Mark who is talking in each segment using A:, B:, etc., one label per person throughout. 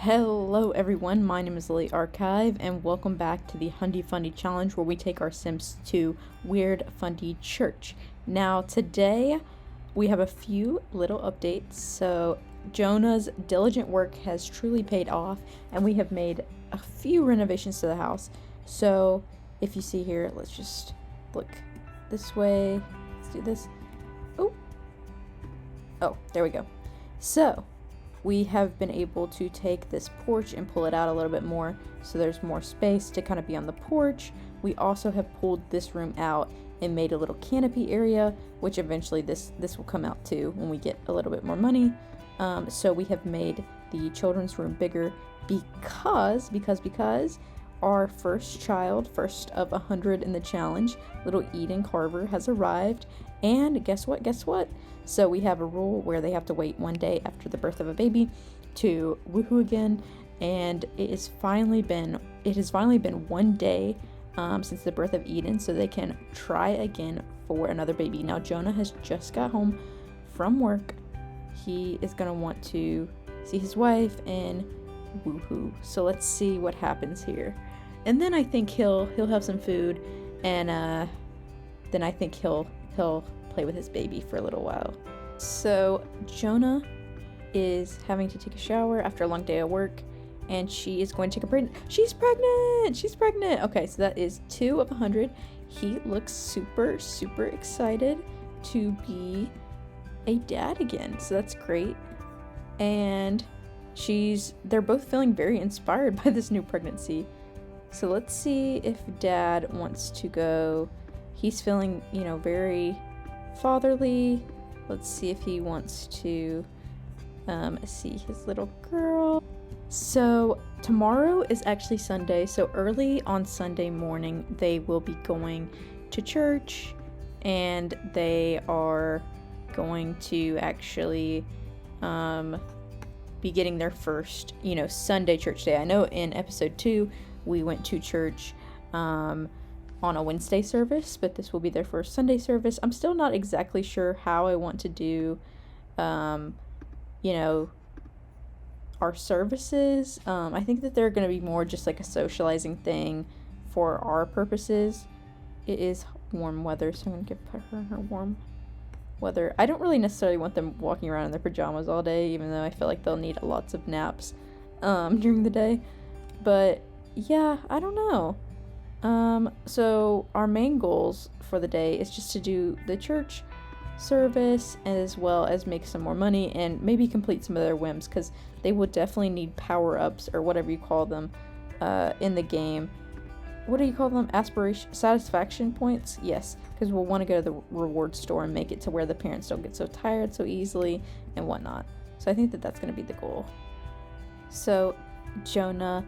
A: Hello everyone, my name is Lilly Archive, and welcome back to the Fundie Challenge, where we take our Sims to Weird Fundie Church. Now today we have a few little updates. So Jonah's diligent work has truly paid off, and we have made a few renovations to the house. So if you see here, let's just look this way. Let's do this. Oh, there we go. So we have been able to take this porch and pull it out a little bit more, so there's more space to kind of be on the porch. We also have pulled this room out and made a little canopy area, which eventually this will come out too when we get a little bit more money. So we have made the children's room bigger because our first child, first of 100 in the challenge, little Eden Carver, has arrived. And guess what? So we have a rule where they have to wait 1 day after the birth of a baby to woohoo again. And it has finally been 1 day since the birth of Eden, so they can try again for another baby. Now Jonah has just got home from work. He is gonna want to see his wife and woohoo. So let's see what happens here. And then I think he'll have some food, and then I think he'll play with his baby for a little while. So Jonah is having to take a shower after a long day of work, and she is going to take a She's pregnant. Okay, so that is 2 of 100. He looks super excited to be a dad again, so that's great. And they're both feeling very inspired by this new pregnancy. So let's see if dad wants to go. He's feeling, very fatherly. Let's see if he wants to see his little girl. So tomorrow is actually Sunday, so early on Sunday morning they will be going to church, and they are going to actually be getting their first, Sunday church day. I know in episode 2 we went to church on a Wednesday service, but this will be their first Sunday service. I'm still not exactly sure how I want to do, our services. I think that they're going to be more just like a socializing thing for our purposes. It is warm weather, so I'm going to put her in her warm weather. I don't really necessarily want them walking around in their pajamas all day, even though I feel like they'll need lots of naps during the day. But yeah, I don't know. So our main goals for the day is just to do the church service, as well as make some more money and maybe complete some of their whims, because they will definitely need power-ups, or whatever you call them, in the game. What do you call them? Satisfaction points? Yes, because we'll want to go to the reward store and make it to where the parents don't get so tired so easily and whatnot. So I think that that's going to be the goal. So Jonah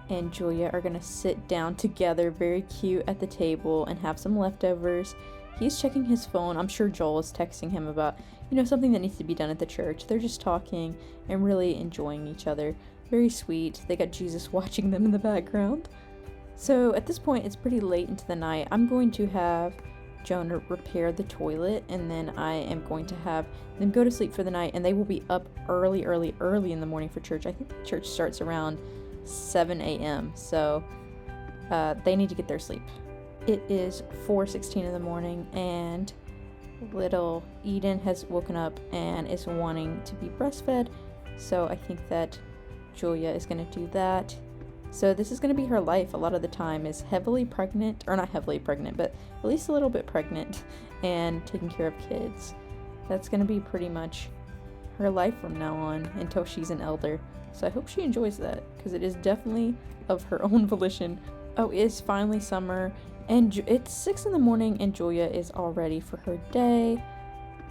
A: and Julia are gonna sit down together, very cute, at the table and have some leftovers. He's checking his phone. I'm sure Joel is texting him about, something that needs to be done at the church. They're just talking and really enjoying each other. Very sweet. They got Jesus watching them in the background. So at this point, it's pretty late into the night. I'm going to have Jonah repair the toilet, and then I am going to have them go to sleep for the night, and they will be up early in the morning for church. I think the church starts around 7 a.m. so they need to get their sleep. It is 4:16 in the morning, and little Eden has woken up and is wanting to be breastfed, so I think that Julia is going to do that. So this is going to be her life a lot of the time, is heavily pregnant, or not heavily pregnant, but at least a little bit pregnant, and taking care of kids. That's going to be pretty much her life from now on until she's an elder. So I hope she enjoys that, because it is definitely of her own volition. Oh, it is finally summer, and it's 6 in the morning, and Julia is all ready for her day.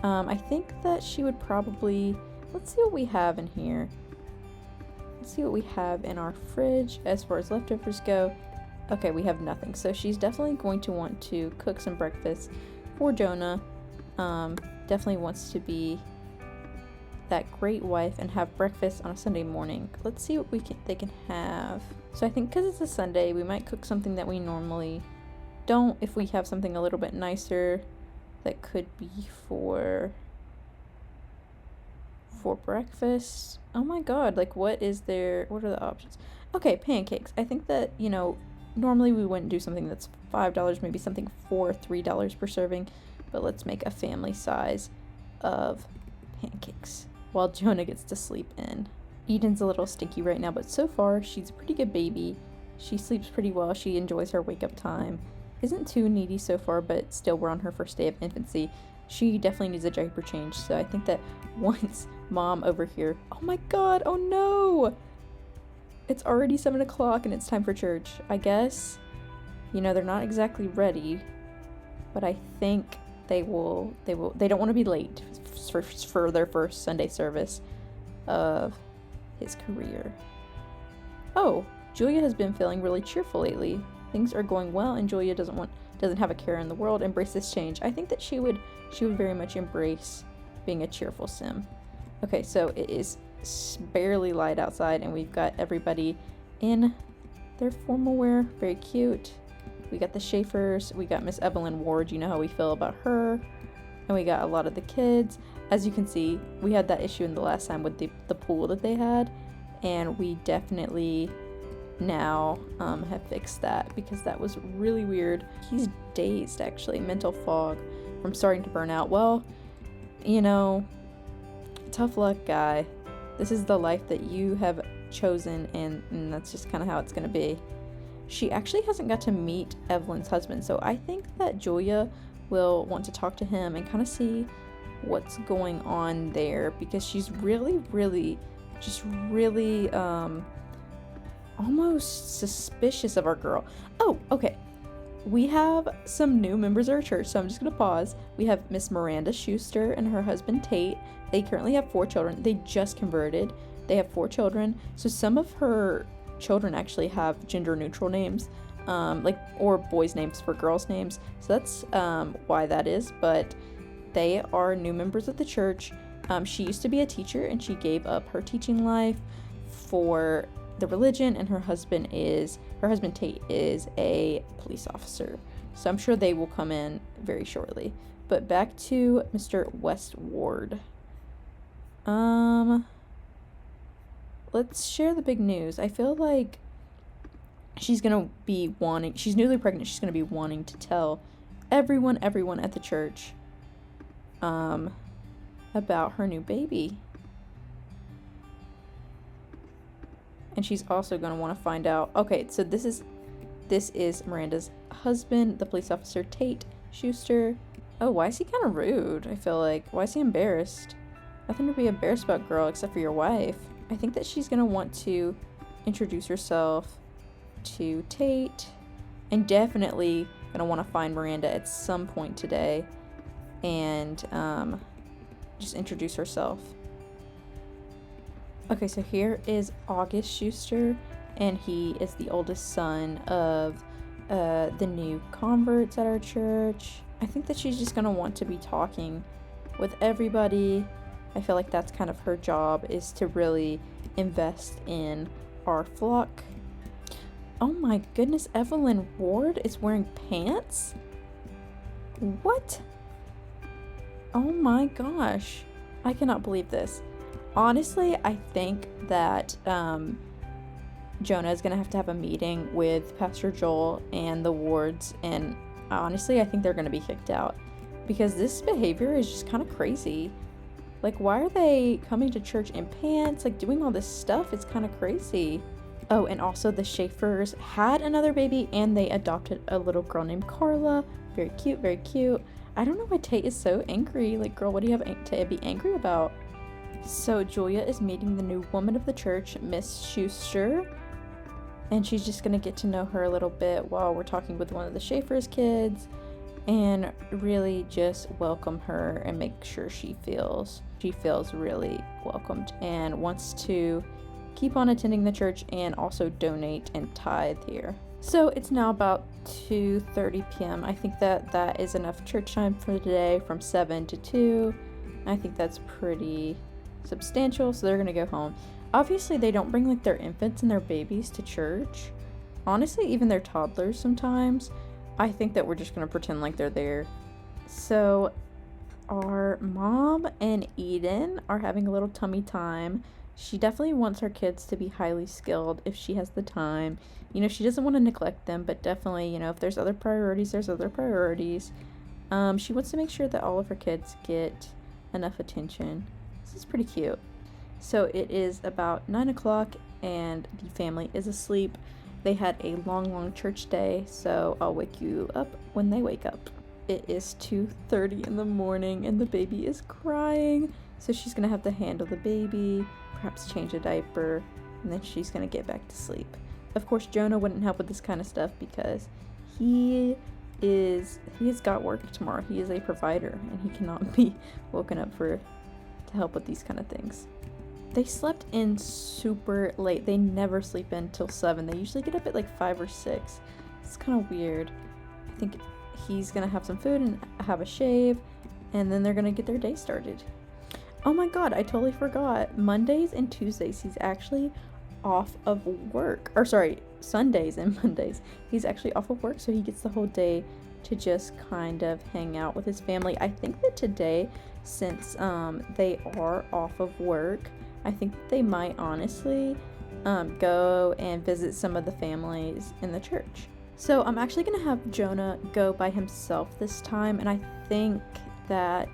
A: I think that she would probably... Let's see what we have in here. Let's see what we have in our fridge as far as leftovers go. Okay, we have nothing. So she's definitely going to want to cook some breakfast for Jonah. Definitely wants to be that great wife and have breakfast on a Sunday morning. Let's see what they can have. So I think because it's a Sunday, we might cook something that we normally don't. If we have something a little bit nicer, that could be for for breakfast. Oh my god, like what are the options? Okay, pancakes. I think that, normally we wouldn't do something that's $5, maybe something for $3 per serving, but let's make a family size of pancakes while Jonah gets to sleep in. Eden's a little stinky right now, but so far she's a pretty good baby. She sleeps pretty well. She enjoys her wake up time. Isn't too needy so far, but still we're on her first day of infancy. She definitely needs a diaper change, so I think that once mom over here... Oh my god, oh no! It's already 7 o'clock and it's time for church. I guess, they're not exactly ready, but I think they don't want to be late for their first Sunday service of his career. Oh, Julia has been feeling really cheerful lately. Things are going well and Julia doesn't have a care in the world. Embrace this change. I think that she would very much embrace being a cheerful sim. Okay, so it is barely light outside and we've got everybody in their formal wear. Very cute. We got the Schaefers, we got Miss Evelyn Ward, you know how we feel about her, and we got a lot of the kids. As you can see, we had that issue in the last time with the pool that they had, and we definitely now have fixed that because that was really weird. He's dazed, actually, mental fog from starting to burn out. Well, tough luck, guy. This is the life that you have chosen, and that's just kind of how it's going to be. She actually hasn't got to meet Evelyn's husband, so I think that Julia will want to talk to him and kind of see what's going on there, because she's really almost suspicious of our girl. Oh, okay. We have some new members of our church, so I'm just going to pause. We have Miss Miranda Schuster and her husband Tate. They currently have 4 children. They just converted. They have 4 children. So some of her children actually have gender neutral names, or boys' names for girls' names. So that's why that is. But they are new members of the church. She used to be a teacher and she gave up her teaching life for the religion, and her husband Tate is a police officer. So I'm sure they will come in very shortly. But back to Mr. West Ward. Let's share the big news. I feel like she's newly pregnant. She's gonna be wanting to tell everyone at the church about her new baby. And she's also going to want to find out. Okay, so this is Miranda's husband, the police officer Tate Schuster. Oh, why is he kind of rude? I feel like, why is he embarrassed? Nothing to be embarrassed about, girl, except for your wife. I think that she's going to want to introduce herself to Tate, and definitely going to want to find Miranda at some point today and just introduce herself. Okay, so here is August Schuster, and he is the oldest son of the new converts at our church. I think that she's just going to want to be talking with everybody. I feel like that's kind of her job, is to really invest in our flock. Oh my goodness, Evelyn Ward is wearing pants? What? Oh my gosh. I cannot believe this. Honestly, I think that Jonah is going to have a meeting with Pastor Joel and the Wards, and honestly, I think they're going to be kicked out because this behavior is just kind of crazy. Like, why are they coming to church in pants? Like, doing all this stuff is kind of crazy. Oh, and also the Schaefers had another baby, and they adopted a little girl named Carla. Very cute, very cute. I don't know why Tate is so angry. Like, girl, what do you have to be angry about? So Julia is meeting the new woman of the church, Miss Schuster, and she's just gonna get to know her a little bit while we're talking with one of the Schaefer's kids, and really just welcome her and make sure she feels really welcomed and wants to keep on attending the church and also donate and tithe here. So it's now about 2:30 p.m. I think that is enough church time for today, from 7 to 2. I think that's pretty substantial, so they're gonna go home. Obviously, they don't bring like their infants and their babies to church. Honestly, even their toddlers sometimes. I think that we're just gonna pretend like they're there. So our mom and Eden are having a little tummy time. She definitely wants her kids to be highly skilled if she has the time. You know, she doesn't want to neglect them, but definitely, you know, if there's other priorities, there's other priorities. She wants to make sure that all of her kids get enough attention. This is pretty cute. So it is about 9 o'clock and the family is asleep. They had a long church day, so I'll wake you up when they wake up. It is 2:30 in the morning and the baby is crying. So she's gonna have to handle the baby, perhaps change a diaper, and then she's gonna get back to sleep. Of course, Jonah wouldn't help with this kind of stuff because he's got work tomorrow. He is a provider and he cannot be woken up to help with these kind of things. They slept in super late. They never sleep in till 7. They usually get up at like 5 or 6. It's kind of weird. I think he's gonna have some food and have a shave, and then they're gonna get their day started. Oh my god, I totally forgot. Mondays and Tuesdays he's actually off of work. Or sorry, Sundays and Mondays he's actually off of work, so he gets the whole day to just kind of hang out with his family. I think that today, since they are off of work, I think they might honestly go and visit some of the families in the church. So I'm actually gonna have Jonah go by himself this time, and I think that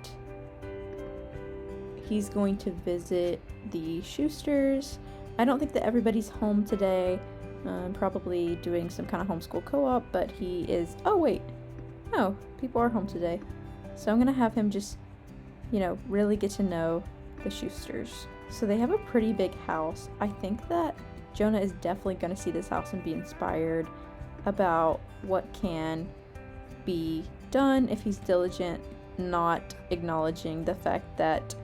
A: he's going to visit the Schusters. I don't think that everybody's home today. Probably doing some kind of homeschool co-op, but he is, oh wait, no, people are home today. So I'm gonna have him just, you know, really get to know the Schusters. So they have a pretty big house. I think that Jonah is definitely gonna see this house and be inspired about what can be done if he's diligent, not acknowledging the fact that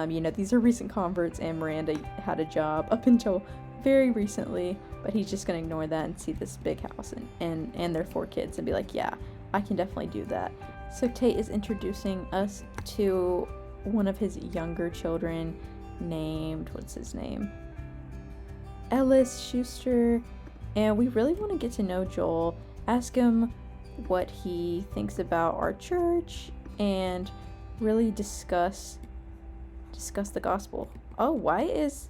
A: you know, these are recent converts and Miranda had a job up until very recently, but he's just gonna ignore that and see this big house and their 4 kids and be like, yeah, I can definitely do that. So Tate is introducing us to one of his younger children named, what's his name? Ellis Schuster. And we really want to get to know Joel, ask him what he thinks about our church, and really discuss the gospel. Oh, why is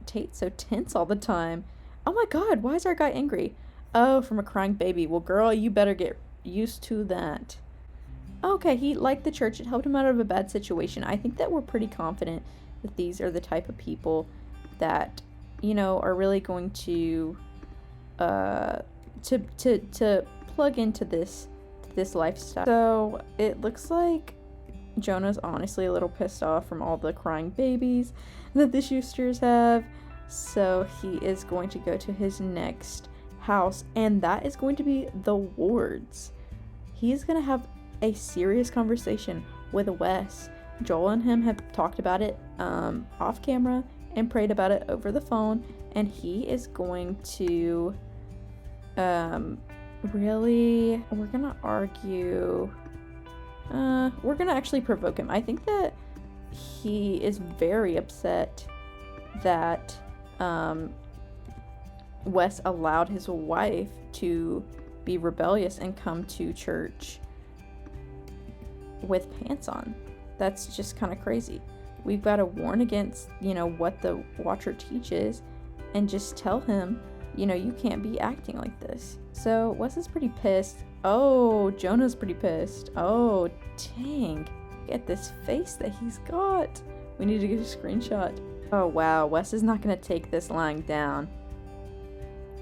A: Tate so tense all the time? Oh my god, why is our guy angry? Oh, from a crying baby. Well, girl, you better get used to that. Okay, he liked the church. It helped him out of a bad situation. I think that we're pretty confident that these are the type of people that, you know, are really going to plug into this lifestyle. So it looks like Jonah's honestly a little pissed off from all the crying babies that the Schusters have. So he is going to go to his next house, and that is going to be the Wards. He's going to have a serious conversation with Wes. Joel and him have talked about it off camera and prayed about it over the phone, and he is going to really, we're gonna argue, we're gonna actually provoke him. I think that he is very upset that Wes allowed his wife to be rebellious and come to church with pants on. That's just kind of crazy. We've got to warn against, you know, what the Watcher teaches, and just tell him, you know, you can't be acting like this. So Wes is pretty pissed. Oh, Jonah's pretty pissed. Oh, dang. Get this face that he's got. We need to get a screenshot. Oh, wow. Wes is not going to take this lying down.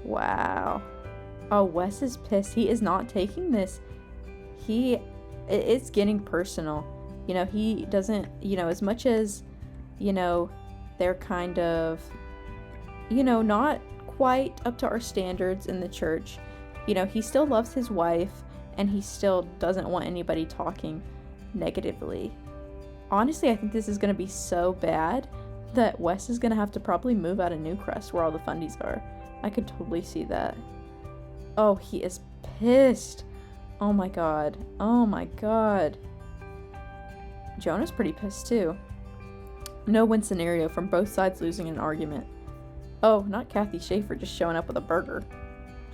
A: Wow. Oh, Wes is pissed. He is not taking this. It's getting personal. You know, he doesn't, you know, as much as, you know, they're kind of, you know, not quite up to our standards in the church. You know, he still loves his wife, and he still doesn't want anybody talking negatively. Honestly, I think this is going to be so bad that Wes is going to have to probably move out of Newcrest, where all the Fundies are. I could totally see that. Oh, he is pissed. Oh my god. Oh my god. Jonah's pretty pissed too. No-win scenario from both sides losing an argument. Oh, not Kathy Schaefer just showing up with a burger.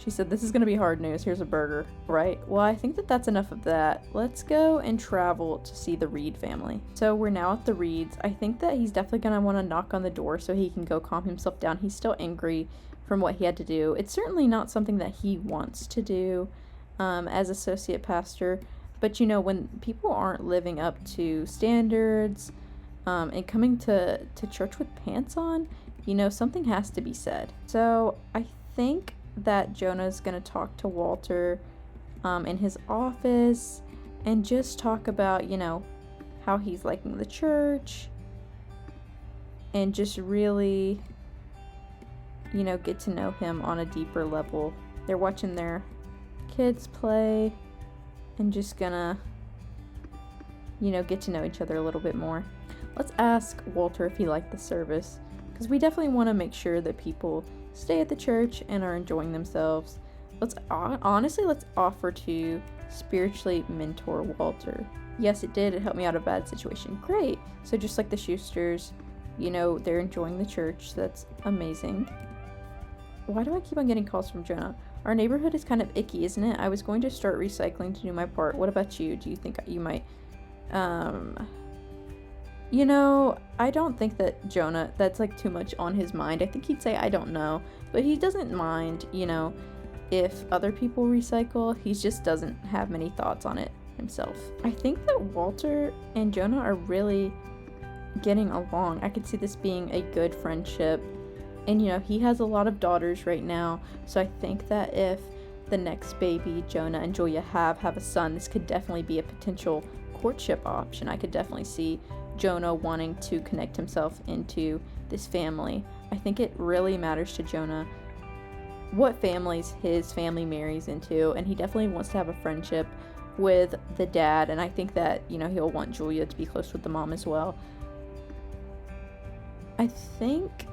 A: She said, this is going to be hard news. Here's a burger. Right? Well, I think that that's enough of that. Let's go and travel to see the Reed family. So we're now at the Reeds. I think that he's definitely going to want to knock on the door so he can go calm himself down. He's still angry from what he had to do. It's certainly not something that he wants to do as associate pastor. But, you know, when people aren't living up to standards and coming to church with pants on, you know, something has to be said. So I think that Jonah's going to talk to Walter in his office and just talk about, you know, how he's liking the church and just really, you know, get to know him on a deeper level. They're watching their kids play and just gonna, you know, get to know each other a little bit more. Let's ask Walter if he liked the service, because we definitely want to make sure that people stay at the church and are enjoying themselves. Let's offer to spiritually mentor Walter. Yes, it did. It helped me out of a bad situation. Great. So just like the Schusters, you know, they're enjoying the church. That's amazing. Why do I keep on getting calls from Jonah? Our neighborhood is kind of icky, isn't it? I was going to start recycling to do my part. What about you? Do you think you might, you know, I don't think that Jonah, that's like too much on his mind. I think he'd say, I don't know, but he doesn't mind, you know, if other people recycle. He just doesn't have many thoughts on it himself. I think that Walter and Jonah are really getting along. I could see this being a good friendship. And, you know, he has a lot of daughters right now. So I think that if the next baby Jonah and Julia have a son, this could definitely be a potential courtship option. I could definitely see Jonah wanting to connect himself into this family. I think it really matters to Jonah what families his family marries into, and he definitely wants to have a friendship with the dad, and I think that, you know, he'll want Julia to be close with the mom as well. I think,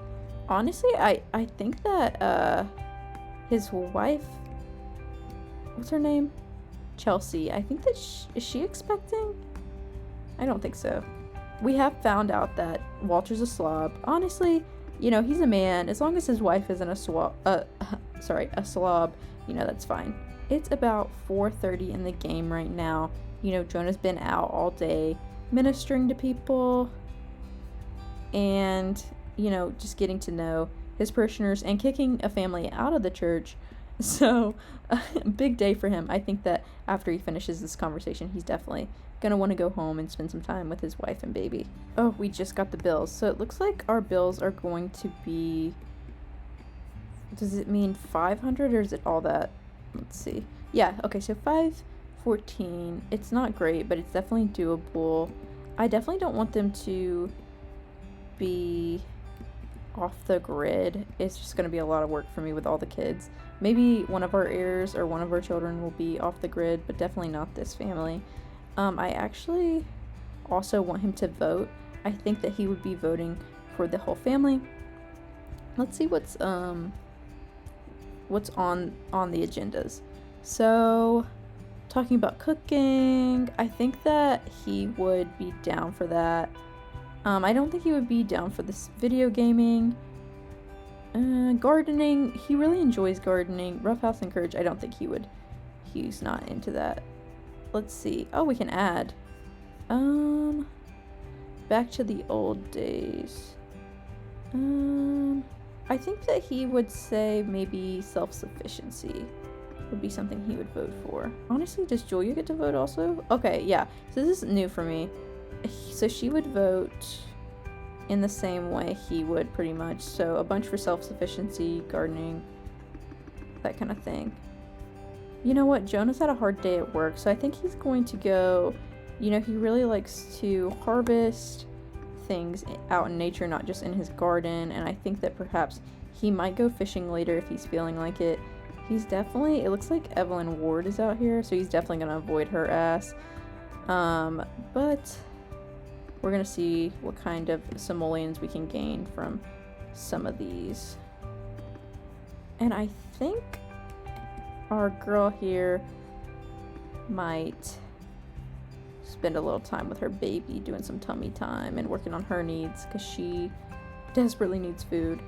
A: honestly, I think that his wife, what's her name? Chelsea. I think that is she expecting? I don't think so. We have found out that Walter's a slob. Honestly, you know, he's a man. As long as his wife isn't a slob, you know, that's fine. It's about 4:30 in the game right now. You know, Jonah's been out all day ministering to people and, you know, just getting to know his parishioners and kicking a family out of the church. So, big day for him. I think that after he finishes this conversation, he's definitely gonna want to go home and spend some time with his wife and baby. Oh, we just got the bills. So it looks like our bills are going to be, does it mean 500 or is it all that? Let's see. Yeah, okay, so 514. It's not great, but it's definitely doable. I definitely don't want them to be off the grid. It's just going to be a lot of work for me with all the kids. Maybe one of our heirs or one of our children will be off the grid, but definitely not this family. I actually also want him to vote. I think that he would be voting for the whole family. Let's see what's on the agendas. So, talking about cooking, I think that he would be down for that. I don't think he would be down for this video gaming. Gardening, he really enjoys gardening. Roughhouse and Courage, I don't think he's not into that. Let's see. Oh, we can add. Back to the old days. I think that he would say maybe self-sufficiency would be something he would vote for. Honestly, does Julia get to vote also? Okay, yeah. So this is new for me. So she would vote in the same way he would, pretty much. So a bunch for self-sufficiency, gardening, that kind of thing. You know what? Jonah's had a hard day at work, so I think he's going to go, you know, he really likes to harvest things out in nature, not just in his garden, and I think that perhaps he might go fishing later if he's feeling like it. He's definitely, it looks like Evelyn Ward is out here, so he's definitely going to avoid her ass. But we're going to see what kind of simoleons we can gain from some of these. And I think our girl here might spend a little time with her baby, doing some tummy time and working on her needs because she desperately needs food.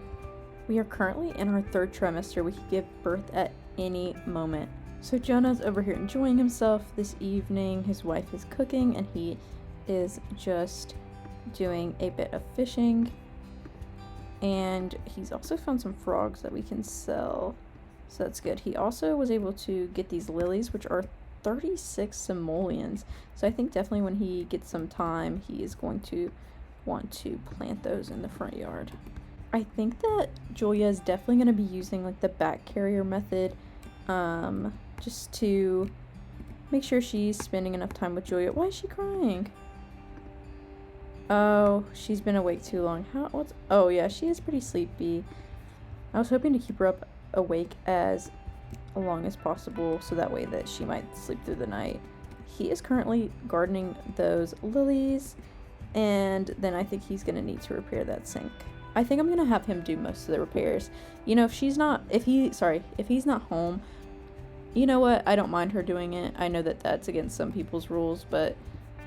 A: We are currently in our third trimester. We could give birth at any moment. So Jonah's over here enjoying himself this evening. His wife is cooking and he is just doing a bit of fishing. And he's also found some frogs that we can sell. So that's good. He also was able to get these lilies, which are 36 simoleons. So I think definitely when he gets some time, he is going to want to plant those in the front yard. I think that Julia is definitely going to be using like the back carrier method, just to make sure she's spending enough time with Julia. Why is she crying? Oh, she's been awake too long. Oh yeah, she is pretty sleepy. I was hoping to keep her up awake as long as possible so that way that she might sleep through the night. He is currently gardening those lilies, and then I think he's gonna need to repair that sink. I think I'm gonna have him do most of the repairs. You know, if he's not home, you know what, I don't mind her doing it. I know that that's against some people's rules, but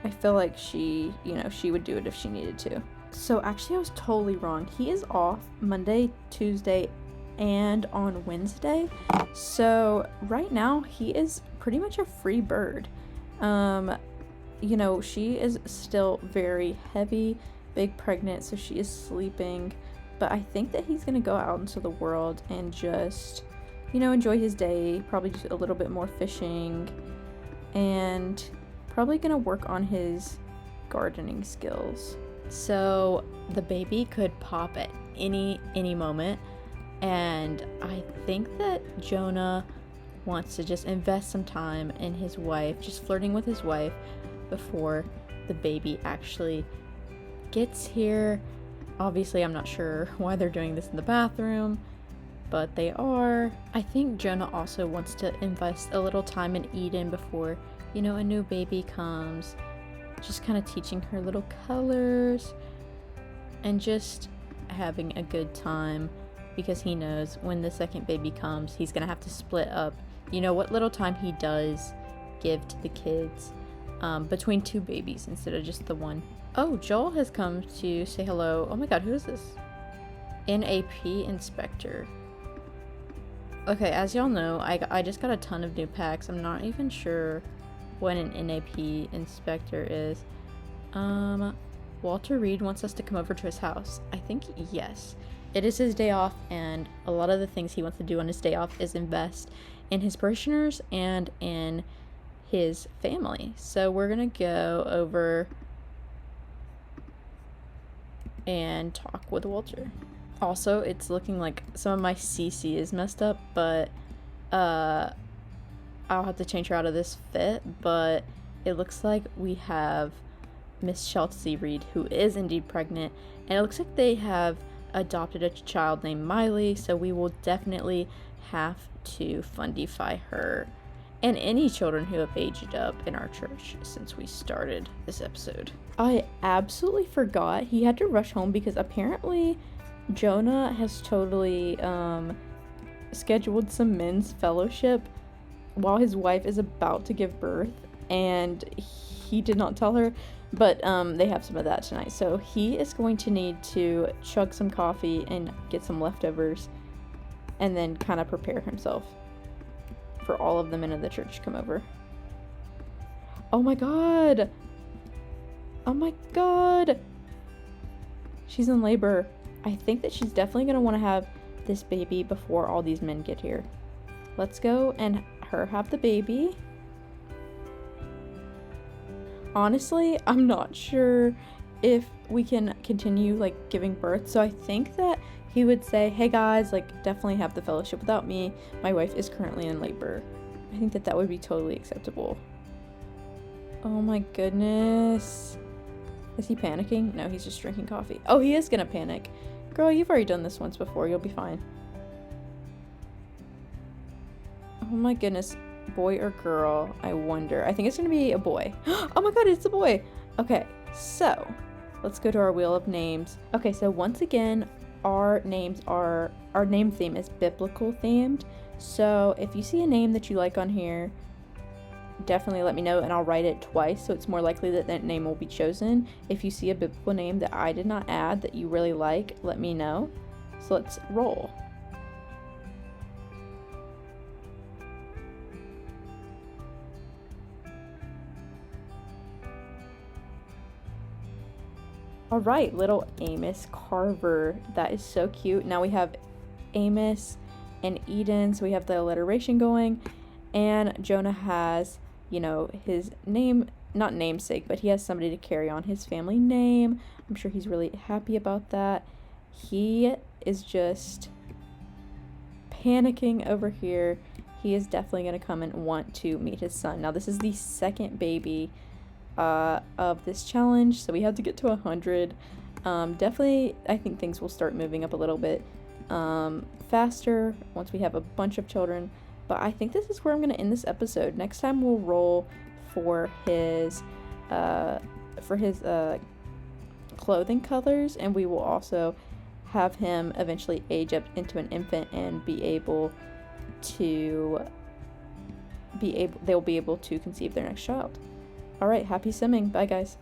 A: I feel like she would do it if she needed to. So actually I was totally wrong. He is off Monday, Tuesday, and on Wednesday. So right now he is pretty much a free bird. You know, she is still very heavy, big pregnant, so she is sleeping. But I think that he's gonna go out into the world and just, you know, enjoy his day, probably do a little bit more fishing, and probably gonna work on his gardening skills. So the baby could pop at any moment, and I think that Jonah wants to just invest some time in his wife, just flirting with his wife before the baby actually gets here. Obviously, I'm not sure why they're doing this in the bathroom, but they are. I think Jonah also wants to invest a little time in Eden before, you know, a new baby comes, just kind of teaching her little colors and just having a good time, because he knows when the second baby comes, he's gonna have to split up, you know, what little time he does give to the kids, between two babies instead of just the one. Oh, Joel has come to say hello. Oh my god, who is this? NAP inspector. Okay, as y'all know, I just got a ton of new packs. I'm not even sure what an NAP inspector is. Walter Reed wants us to come over to his house. I think yes. It is his day off, and a lot of the things he wants to do on his day off is invest in his parishioners and in his family. So we're gonna go over and talk with Walter. Also, it's looking like some of my CC is messed up, but I'll have to change her out of this fit. But it looks like we have Miss Chelsea Reed, who is indeed pregnant, and it looks like they have adopted a child named Miley, so we will definitely have to fundify her and any children who have aged up in our church since we started this episode. I absolutely forgot he had to rush home because apparently Jonah has totally scheduled some men's fellowship while his wife is about to give birth, and he did not tell her, but they have some of that tonight. So he is going to need to chug some coffee and get some leftovers and then kind of prepare himself for all of the men of the church to come over. Oh my god! Oh my god! She's in labor. I think that she's definitely going to want to have this baby before all these men get here. Let's go and her have the baby. Honestly, I'm not sure if we can continue like giving birth, so I think that he would say, hey guys, like definitely have the fellowship without me. My wife is currently in labor. I think that that would be totally acceptable. Oh my goodness. Is he panicking? No, he's just drinking coffee. Oh, he is gonna panic. Girl, you've already done this once before. You'll be fine. Oh my goodness. Boy or girl? I wonder. I think it's gonna be a boy. Oh my god, it's a boy! Okay, so let's go to our wheel of names. Okay, so once again, our name theme is biblical themed. So if you see a name that you like on here, definitely let me know and I'll write it twice, so it's more likely that that name will be chosen. If you see a biblical name that I did not add that you really like, let me know. So let's roll. All right, little Amos Carver. That is so cute. Now we have Amos and Eden, so we have the alliteration going. And Jonah has, you know, his name, not namesake, but he has somebody to carry on his family name. I'm sure he's really happy about that. He is just panicking over here. He is definitely going to come and want to meet his son. Now, this is the second baby of this challenge, so we have to get to 100. Definitely, I think things will start moving up a little bit faster once we have a bunch of children. But I think this is where I'm going to end this episode. Next time we'll roll for his clothing colors, and we will also have him eventually age up into an infant and they'll be able to conceive their next child. All right, happy simming. Bye, guys.